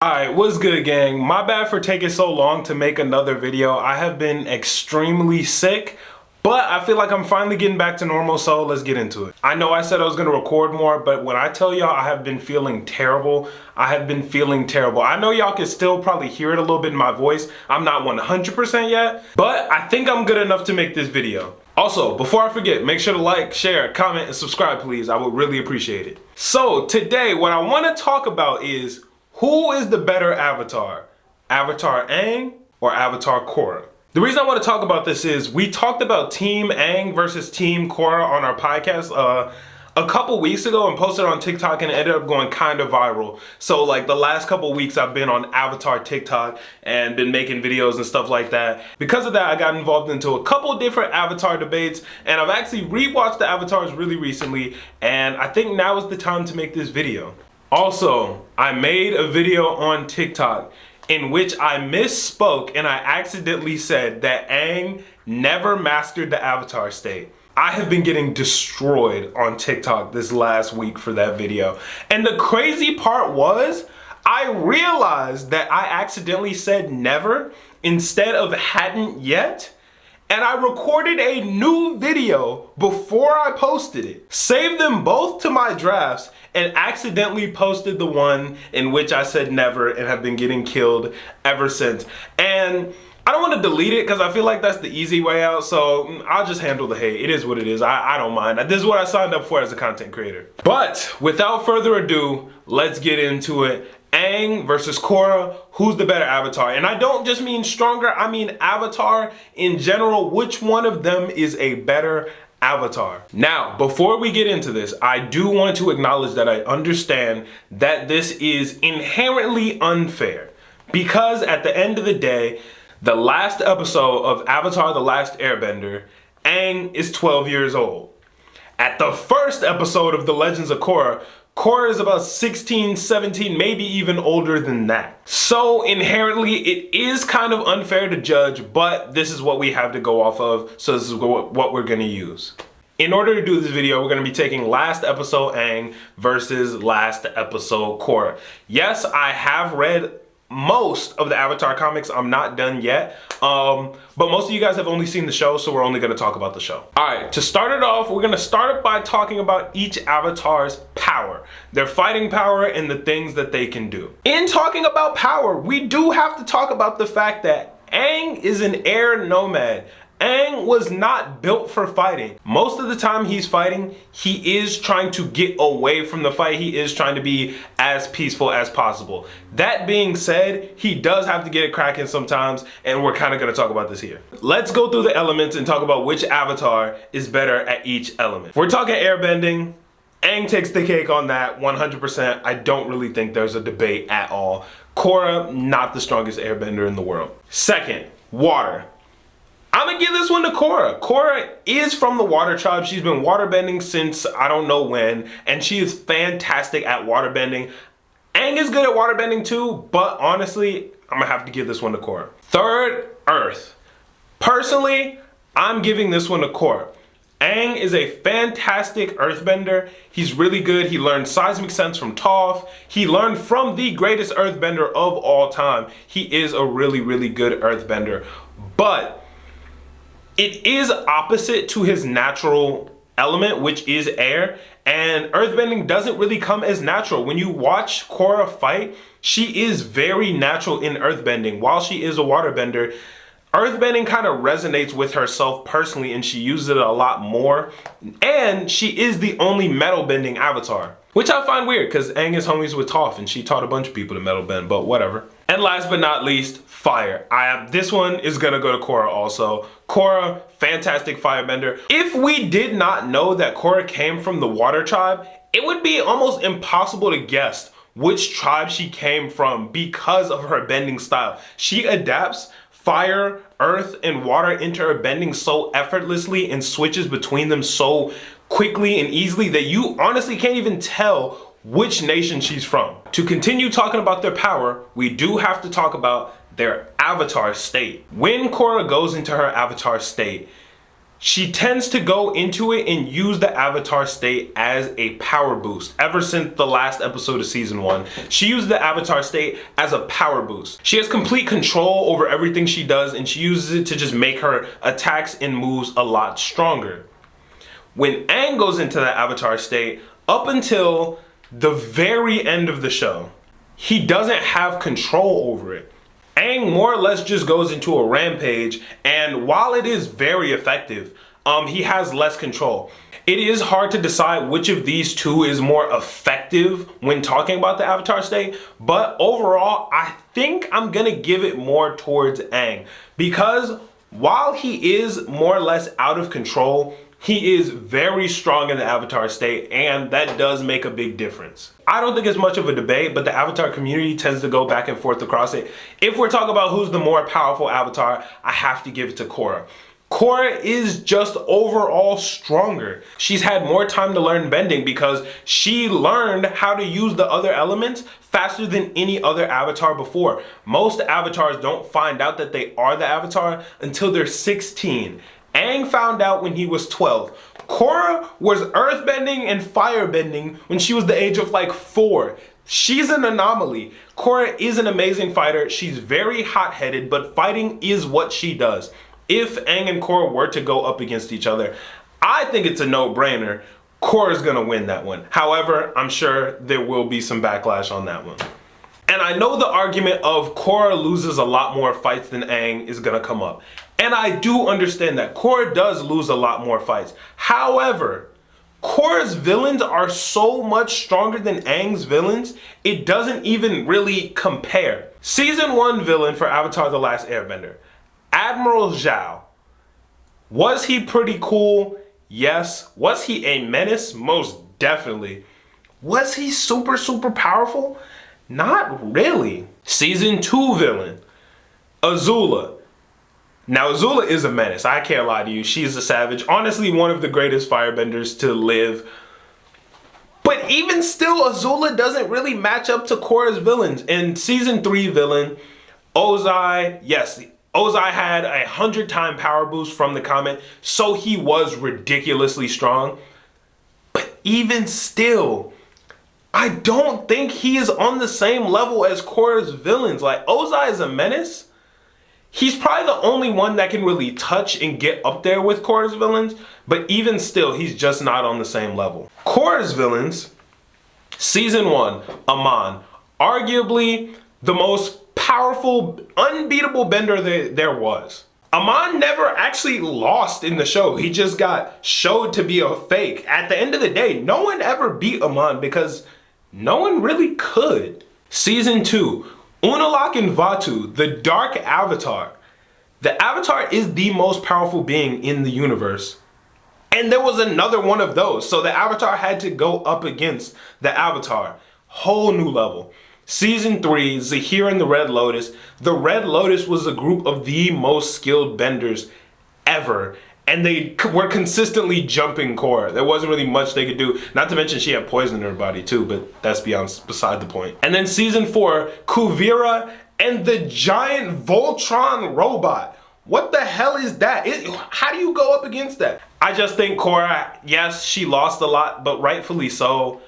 Alright, what's good, gang? My bad for taking so long to make another video. I have been extremely sick, but I feel like I'm finally getting back to normal, so let's get into it. I know I said I was going to record more, but when I tell y'all I have been feeling terrible, I have been feeling terrible. I know y'all can still probably hear it a little bit in my voice. I'm not 100% yet, but I think I'm good enough to make this video. Also, before I forget, make sure to like, share, comment, and subscribe, please. I would really appreciate it. So today, what I want to talk about is who is the better Avatar? Avatar Aang or Avatar Korra? The reason I want to talk about this is we talked about Team Aang versus Team Korra on our podcast a couple weeks ago and posted on TikTok, and it ended up going kind of viral. So like the last couple weeks I've been on Avatar TikTok and been making videos and stuff like that. Because of that, I got involved into a couple different Avatar debates, and I've actually rewatched the Avatars really recently, and I think now is the time to make this video. Also, I made a video on TikTok in which I misspoke and I accidentally said that Aang never mastered the Avatar state. I have been getting destroyed on TikTok this last week for that video. And the crazy part was, I realized that I accidentally said never instead of hadn't yet. And I recorded a new video before I posted it. Saved them both to my drafts and accidentally posted the one in which I said never and have been getting killed ever since. And I don't want to delete it because I feel like that's the easy way out, so I'll just handle the hate. It is what it is. I don't mind. This is what I signed up for as a content creator. But without further ado, let's get into it. Aang versus Korra, who's the better Avatar? And I don't just mean stronger, I mean Avatar in general. Which one of them is a better Avatar? Now, before we get into this, I do want to acknowledge that I understand that this is inherently unfair, because at the end of the day, the last episode of Avatar: The Last Airbender, Aang is 12 years old. At the first episode of The Legends of Korra, Korra is about 16, 17, maybe even older than that. So inherently, it is kind of unfair to judge, but this is what we have to go off of, so this is what we're gonna use. In order to do this video, we're gonna be taking last episode Aang versus last episode Korra. Yes, I have read most of the Avatar comics. I'm not done yet, but most of you guys have only seen the show, so we're only going to talk about the show. All right, to start it off, we're going to start it by talking about each Avatar's power, their fighting power, and the things that they can do. In talking about power, we do have to talk about the fact that Aang is an air nomad. Aang was not built for fighting. Most of the time he's fighting, he is trying to get away from the fight. He is trying to be as peaceful as possible. That being said, he does have to get it cracking sometimes, and we're kind of going to talk about this here. Let's go through the elements and talk about which Avatar is better at each element. If we're talking airbending, Aang takes the cake on that 100%. I don't really think there's a debate at all. Korra, not the strongest airbender in the world. Second, water. I'm gonna give this one to Korra. Korra is from the water tribe. She's been waterbending since I don't know when, and she is fantastic at waterbending. Aang is good at waterbending too, but honestly, I'm gonna have to give this one to Korra. Third, earth. Personally, I'm giving this one to Korra. Aang is a fantastic earthbender. He's really good. He learned seismic sense from Toph. He learned from the greatest earthbender of all time. He is a really, really good earthbender, but it is opposite to his natural element, which is air, and earthbending doesn't really come as natural. When you watch Korra fight, she is very natural in earthbending. While she is a waterbender, earthbending kind of resonates with herself personally, and she uses it a lot more. And she is the only metal bending Avatar, which I find weird because Aang is homies with Toph and she taught a bunch of people to metal bend, but whatever. And last but not least, fire. This one is gonna go to Korra also. Korra, fantastic firebender. If we did not know that Korra came from the water tribe, it would be almost impossible to guess which tribe she came from because of her bending style. She adapts fire, earth, and water into her bending so effortlessly and switches between them so quickly and easily that you honestly can't even tell which nation she's from. To continue talking about their power, we do have to talk about their avatar state. When Korra goes into her avatar state, She tends to go into it and use the avatar state as a power boost. Ever since the last episode of season 1, she used the avatar state as a power boost. She has complete control over everything she does, and she uses it to just make her attacks and moves a lot stronger. When Aang goes into that avatar state, up until the very end of the show, he doesn't have control over it. Aang more or less just goes into a rampage, and while it is very effective, he has less control. It is hard to decide which of these two is more effective when talking about the avatar state, but overall, I think I'm gonna give it more towards Aang, because while he is more or less out of control, he is very strong in the avatar state, and that does make a big difference. I don't think it's much of a debate, but the avatar community tends to go back and forth across it. If we're talking about who's the more powerful avatar, I have to give it to Korra. Korra is just overall stronger. She's had more time to learn bending because she learned how to use the other elements faster than any other avatar before. Most avatars don't find out that they are the avatar until they're 16. Aang found out when he was 12. Korra was earthbending and firebending when she was the age of like 4. She's an anomaly. Korra is an amazing fighter. She's very hot-headed, but fighting is what she does. If Aang and Korra were to go up against each other, I think it's a no-brainer. Korra's gonna win that one. However, I'm sure there will be some backlash on that one. And I know the argument of Korra loses a lot more fights than Aang is gonna come up. And I do understand that. Korra does lose a lot more fights. However, Korra's villains are so much stronger than Aang's villains, it doesn't even really compare. Season 1 villain for Avatar: The Last Airbender, Admiral Zhao. Was he pretty cool? Yes. Was he a menace? Most definitely. Was he super powerful? Not really. Season 2 villain, Azula. Now, Azula is a menace. I can't lie to you. She's a savage. Honestly, one of the greatest firebenders to live. But even still, Azula doesn't really match up to Korra's villains. In season 3 villain, Ozai, yes, Ozai had 100-time power boost from the comet, so he was ridiculously strong. But even still, I don't think he is on the same level as Korra's villains. Like, Ozai is a menace. He's probably the only one that can really touch and get up there with Korra's villains, but even still, he's just not on the same level. Korra's villains, season 1, Amon, arguably the most powerful, unbeatable bender there was. Amon never actually lost in the show. He just got showed to be a fake. At the end of the day, no one ever beat Amon because no one really could. Season 2, Unalaq and Vaatu, the Dark Avatar. The Avatar is the most powerful being in the universe. And there was another one of those. So the Avatar had to go up against the Avatar. Whole new level. Season 3, Zahir and the Red Lotus. The Red Lotus was a group of the most skilled benders ever. And they were consistently jumping Korra. There wasn't really much they could do. Not to mention she had poison in her body too, but that's beside the point. And then season 4, Kuvira and the giant Voltron robot. What the hell is that? How do you go up against that? I just think Korra, yes, she lost a lot, but rightfully so.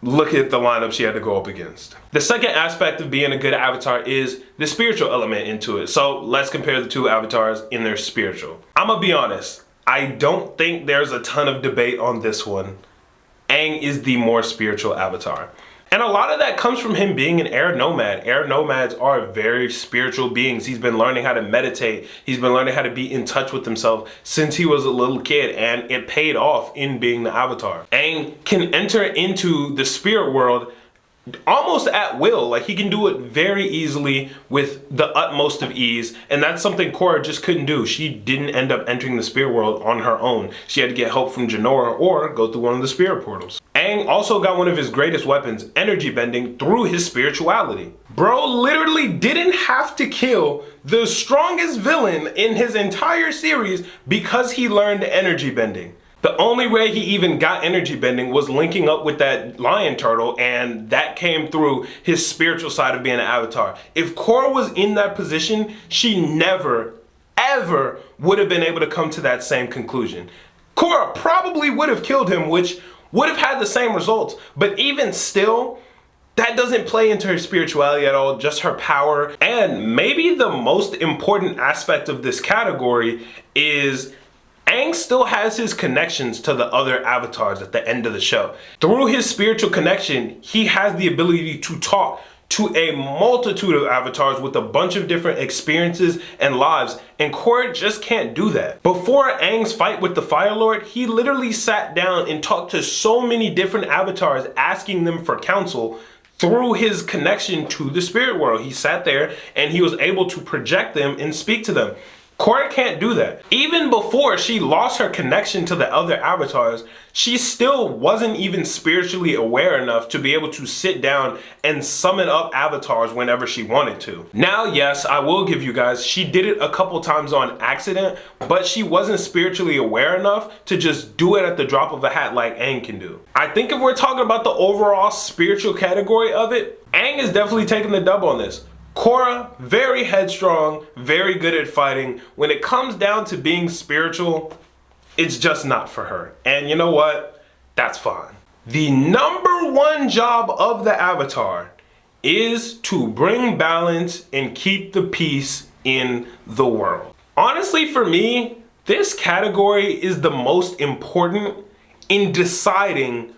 Look at the lineup she had to go up against. The second aspect of being a good avatar is the spiritual element into it. So let's compare the two avatars in their spiritual. I'm gonna be honest, I don't think there's a ton of debate on this one. Aang is the more spiritual avatar. And a lot of that comes from him being an air nomad. Air nomads are very spiritual beings. He's been learning how to meditate. He's been learning how to be in touch with himself since he was a little kid, and it paid off in being the avatar. Aang can enter into the spirit world almost at will. Like, he can do it very easily with the utmost of ease, and that's something Korra just couldn't do. She didn't end up entering the spirit world on her own. She had to get help from Jinora or go through one of the spirit portals. Aang also got one of his greatest weapons, energy bending, through his spirituality. Bro literally didn't have to kill the strongest villain in his entire series because he learned energy bending. The only way he even got energy bending was linking up with that lion turtle, and that came through his spiritual side of being an avatar. If Korra was in that position, she never, ever would have been able to come to that same conclusion. Korra probably would have killed him, which would have had the same results, but even still, that doesn't play into her spirituality at all, just her power. And maybe the most important aspect of this category is Aang still has his connections to the other avatars at the end of the show. Through his spiritual connection, he has the ability to talk to a multitude of avatars with a bunch of different experiences and lives, and Korra just can't do that. Before Aang's fight with the Fire Lord, he literally sat down and talked to so many different avatars, asking them for counsel through his connection to the spirit world. He sat there and he was able to project them and speak to them. Korra can't do that. Even before she lost her connection to the other avatars, she still wasn't even spiritually aware enough to be able to sit down and summon up avatars whenever she wanted to. Now, yes, I will give you guys, she did it a couple times on accident, but she wasn't spiritually aware enough to just do it at the drop of a hat like Aang can do. I think if we're talking about the overall spiritual category of it, Aang is definitely taking the dub on this. Korra, very headstrong, very good at fighting. When it comes down to being spiritual, it's just not for her. And you know what? That's fine. The number one job of the Avatar is to bring balance and keep the peace in the world. Honestly, for me, this category is the most important in deciding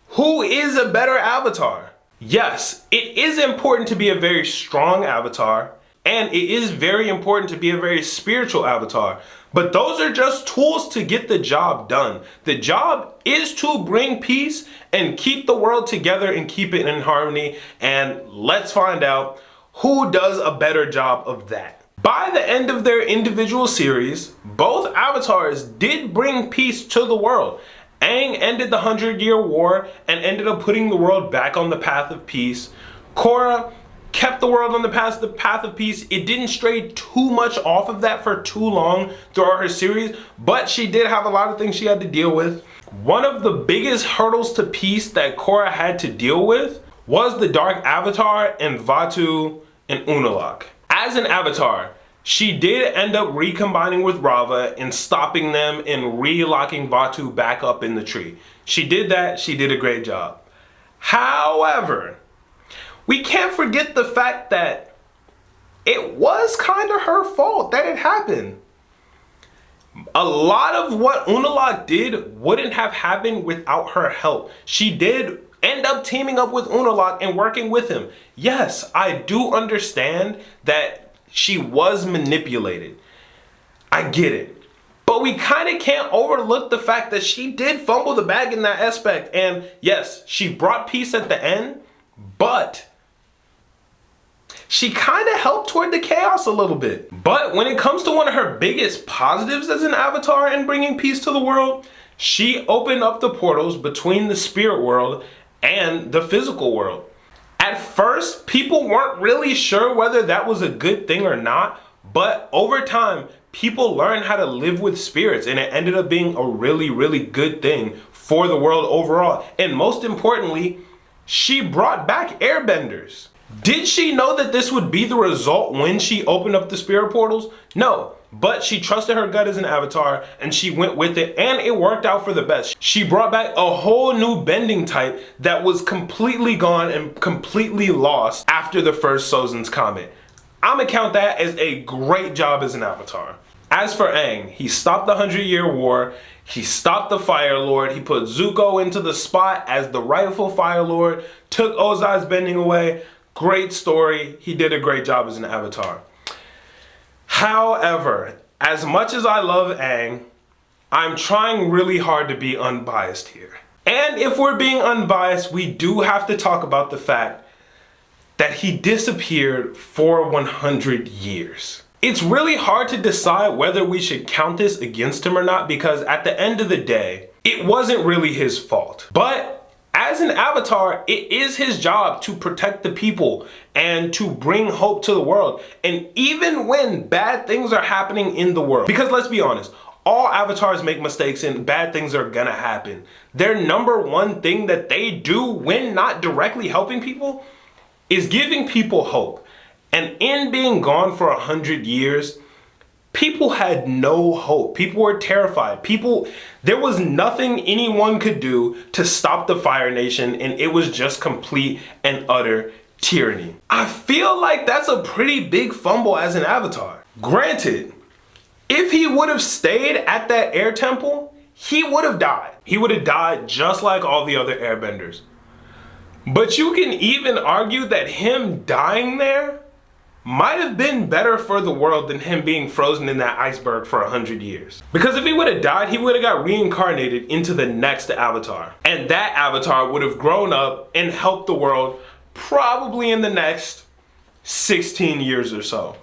who is a better Avatar. Yes, it is important to be a very strong avatar, and it is very important to be a very spiritual avatar, but those are just tools to get the job done. The job is to bring peace and keep the world together and keep it in harmony, and let's find out who does a better job of that. By the end of their individual series, both avatars did bring peace to the world. Aang ended the 100-Year War and ended up putting the world back on the path of peace. Korra kept the world on the path of peace. It didn't stray too much off of that for too long throughout her series, but she did have a lot of things she had to deal with. One of the biggest hurdles to peace that Korra had to deal with was the Dark Avatar and Vaatu and Unalaq. As an avatar, she did end up recombining with Rava and stopping them and re-locking Vaatu back up in the tree. She did that, she did a great job. However, we can't forget the fact that it was kind of her fault that it happened. A lot of what Unalaq did wouldn't have happened without her help. She did end up teaming up with Unalaq and working with him. Yes, I do understand that she was manipulated. I get it. But we kind of can't overlook the fact that she did fumble the bag in that aspect. And yes, she brought peace at the end, but she kind of helped toward the chaos a little bit. But when it comes to one of her biggest positives as an avatar and bringing peace to the world, she opened up the portals between the spirit world and the physical world. At first, people weren't really sure whether that was a good thing or not, but over time, people learned how to live with spirits, and it ended up being a really, really good thing for the world overall. And most importantly, she brought back airbenders. Did she know that this would be the result when she opened up the spirit portals? No, but she trusted her gut as an avatar and she went with it, and it worked out for the best. She brought back a whole new bending type that was completely gone and completely lost after the first Sozin's Comet. I'm gonna count that as a great job as an avatar. As for Aang, he stopped the 100-Year War, he stopped the Fire Lord, he put Zuko into the spot as the rightful Fire Lord, took Ozai's bending away. Great story, he did a great job as an avatar. However, as much as I love Aang, I'm trying really hard to be unbiased here. And if we're being unbiased, we do have to talk about the fact that he disappeared for 100 years. It's really hard to decide whether we should count this against him or not, because at the end of the day, it wasn't really his fault. But as an avatar, it is his job to protect the people and to bring hope to the world. And even when bad things are happening in the world, because let's be honest, all avatars make mistakes and bad things are gonna happen. Their number one thing that they do when not directly helping people is giving people hope. And in being gone for 100 years, people had no hope. People were terrified. There was nothing anyone could do to stop the Fire Nation, and it was just complete and utter tyranny. I feel like that's a pretty big fumble as an Avatar. Granted, if he would have stayed at that air temple, he would have died. He would have died just like all the other airbenders. But you can even argue that him dying there might have been better for the world than him being frozen in that iceberg for 100 years. Because if he would have died, he would have got reincarnated into the next Avatar. And that Avatar would have grown up and helped the world probably in the next 16 years or so.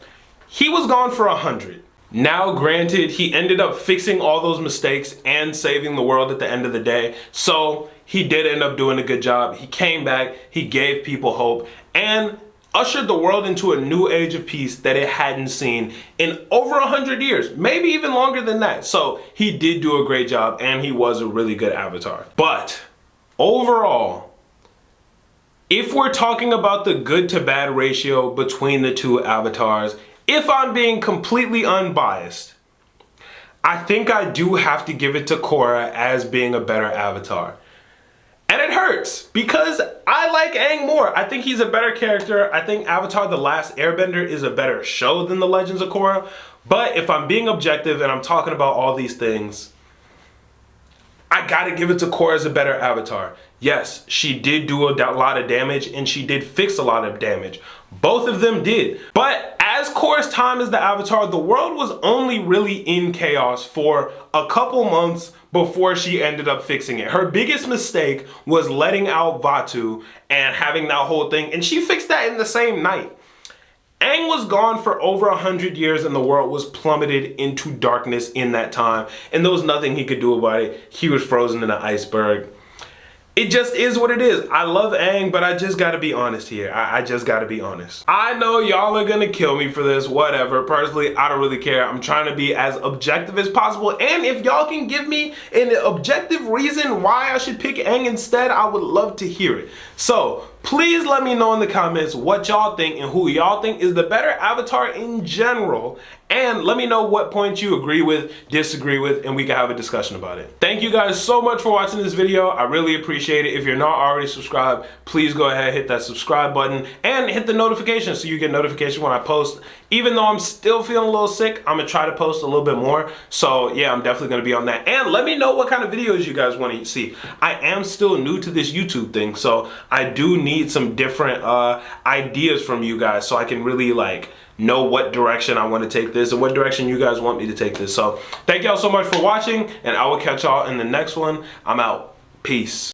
He was gone for 100. Now, granted, he ended up fixing all those mistakes and saving the world at the end of the day. So he did end up doing a good job. He came back, he gave people hope, and ushered the world into a new age of peace that it hadn't seen in over 100 years, maybe even longer than that. So he did do a great job, and he was a really good Avatar. But overall, if we're talking about the good to bad ratio between the two Avatars, if I'm being completely unbiased, I think I do have to give it to Korra as being a better Avatar. And it hurts because I like Aang more. I think he's a better character. I think Avatar: The Last Airbender is a better show than The Legends of Korra. But if I'm being objective and I'm talking about all these things, I gotta give it to Korra as a better Avatar. Yes, she did do a lot of damage and she did fix a lot of damage. Both of them did. But as Korra's time as the Avatar, the world was only really in chaos for a couple months before she ended up fixing it. Her biggest mistake was letting out Vaatu and having that whole thing, and she fixed that in the same night. Aang was gone for over 100 years and the world was plummeted into darkness in that time, and there was nothing he could do about it. He was frozen in an iceberg. It just is what it is. I love Aang, but I just gotta be honest here. I just gotta be honest. I know y'all are gonna kill me for this, whatever. Personally, I don't really care. I'm trying to be as objective as possible. And if y'all can give me an objective reason why I should pick Aang instead, I would love to hear it. So please let me know in the comments what y'all think and who y'all think is the better Avatar in general. And let me know what points you agree with, disagree with, and we can have a discussion about it. Thank you guys so much for watching this video. I really appreciate it. If you're not already subscribed, please go ahead, hit that subscribe button and hit the notification so you get notification when I post. Even though I'm still feeling a little sick, I'm gonna try to post a little bit more. So yeah, I'm definitely gonna be on that. And let me know what kind of videos you guys want to see. I am still new to this YouTube thing, so I do need some different ideas from you guys so I can really know what direction I want to take this and what direction you guys want me to take this. So thank y'all so much for watching, and I will catch y'all in the next one. I'm out. Peace.